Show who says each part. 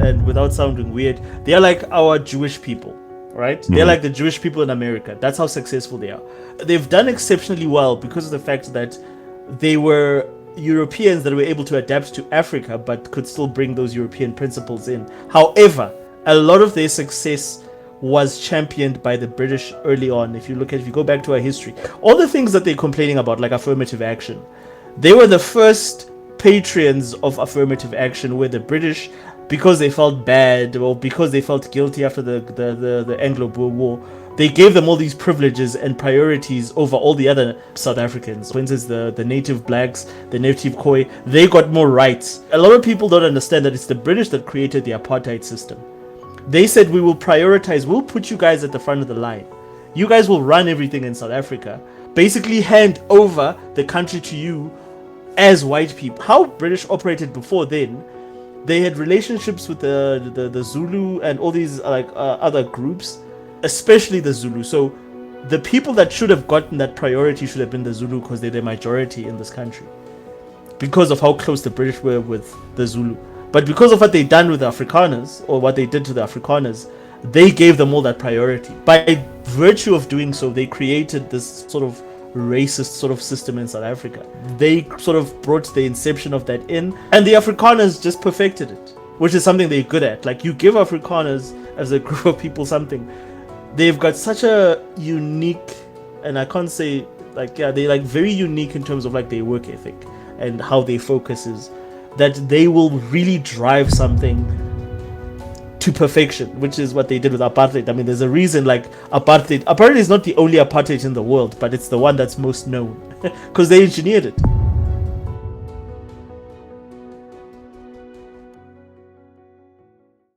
Speaker 1: and without sounding weird, they are like our Jewish people, right? They're like the Jewish people in America. That's how successful they are. They've done exceptionally well because of the fact that they were Europeans that were able to adapt to Africa, but could still bring those European principles in. However, a lot of their success was championed by the British early on. If you go back to our history, all the things that they're complaining about, like affirmative action, they were the first patrons of affirmative action, where the British, because they felt bad or because they felt guilty after the Anglo-Boer War, they gave them all these privileges and priorities over all the other South Africans. For instance, the native blacks, the native Khoi, they got more rights. A lot of people don't understand that it's the British that created the apartheid system. They said, we will prioritize, we'll put you guys at the front of the line. You guys will run everything in South Africa. Basically hand over the country to you as white people. How British operated before then, they had relationships with the Zulu and all these other groups, especially the Zulu. So the people that should have gotten that priority should have been the Zulu, because they're the majority in this country, because of how close the British were with the Zulu. But because of what they done with the Afrikaners, or what they did to the Afrikaners, they gave them all that priority. By virtue of doing so, they created this sort of racist sort of system in South Africa. They sort of brought the inception of that in, and the Afrikaners just perfected it, which is something they're good at. Like, you give Afrikaners as a group of people something, they've got such a unique, and I can't say, they're like very unique in terms of like their work ethic and how their focus is, that they will really drive something to perfection, which is what they did with apartheid. I mean, there's a reason, like, apartheid is not the only apartheid in the world, but it's the one that's most known because they engineered it.